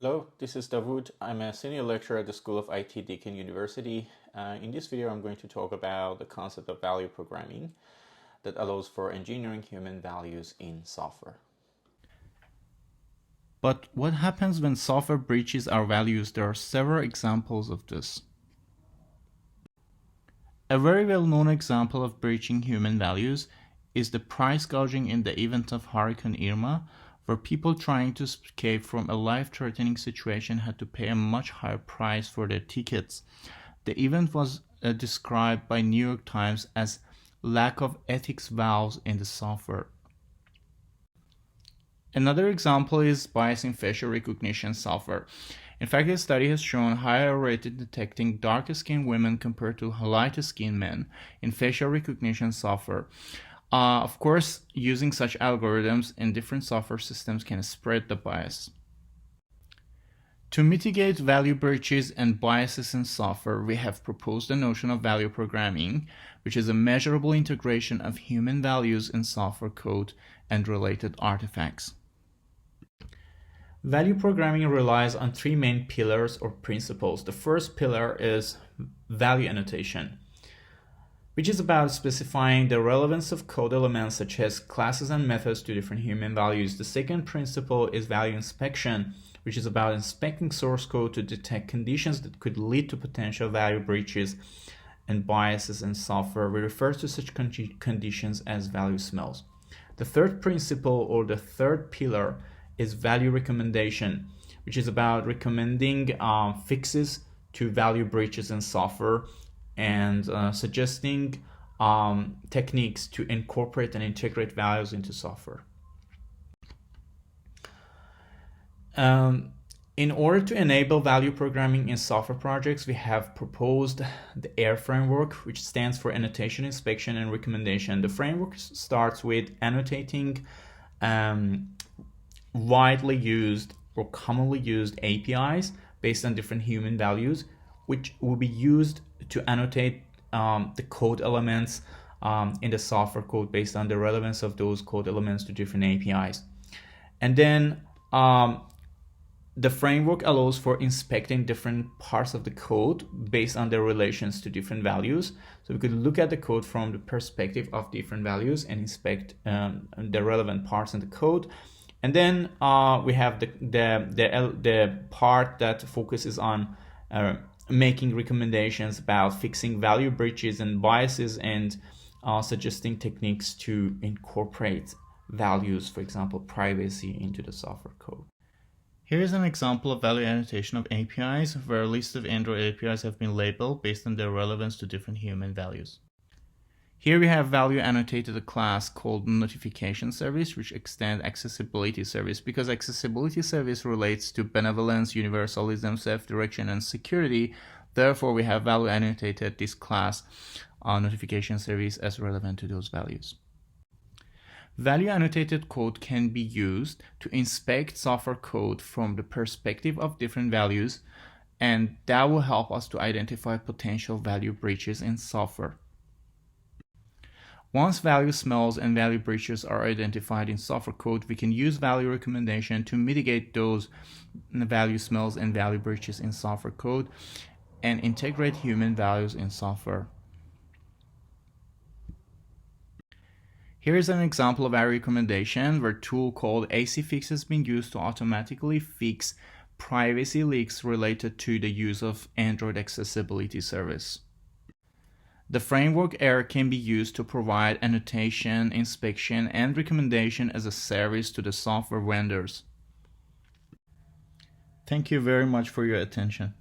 Hello, this is Davud. I'm a senior lecturer at the School of IT Deakin University. In this video, I'm going to talk about the concept of value programming that allows for engineering human values in software. But what happens when software breaches our values? There are several examples of this. A very well-known example of breaching human values is the price gouging in the event of Hurricane Irma, where people trying to escape from a life-threatening situation had to pay a much higher price for their tickets. The event was described by New York Times as lack of ethics valves in the software. Another example is bias in facial recognition software. In fact, a study has shown higher rate in detecting darker-skinned women compared to lighter-skinned men in facial recognition software. Of course, using such algorithms in different software systems can spread the bias. To mitigate value breaches and biases in software, we have proposed the notion of value programming, which is a measurable integration of human values in software code and related artifacts. Value programming relies on three main pillars or principles. The first pillar is value annotation, which is about specifying the relevance of code elements such as classes and methods to different human values. The second principle is value inspection, which is about inspecting source code to detect conditions that could lead to potential value breaches and biases in software. We refer to such conditions as value smells. The third principle or the third pillar is value recommendation, which is about recommending fixes to value breaches in software and suggesting techniques to incorporate and integrate values into software. In order to enable value programming in software projects, we have proposed the AIR framework, which stands for Annotation, Inspection, and Recommendation. The framework starts with annotating widely used or commonly used APIs based on different human values, which will be used to annotate the code elements in the software code based on the relevance of those code elements to different APIs. And then the framework allows for inspecting different parts of the code based on their relations to different values. So we could look at the code from the perspective of different values and inspect the relevant parts in the code. And then we have the part that focuses on making recommendations about fixing value breaches and biases and suggesting techniques to incorporate values, for example, privacy, into the software code. Here is an example of value annotation of APIs, where a list of Android APIs have been labeled based on their relevance to different human values. Here we have value annotated a class called notification service, which extends accessibility service. Because accessibility service relates to benevolence, universalism, self-direction, and security, therefore we have value annotated this class notification service as relevant to those values. Value annotated code can be used to inspect software code from the perspective of different values, and that will help us to identify potential value breaches in software. Once value smells and value breaches are identified in software code, we can use value recommendation to mitigate those value smells and value breaches in software code and integrate human values in software. Here is an example of value recommendation where a tool called ACFix has been used to automatically fix privacy leaks related to the use of Android accessibility service. The framework AIR can be used to provide annotation, inspection, and recommendation as a service to the software vendors. Thank you very much for your attention.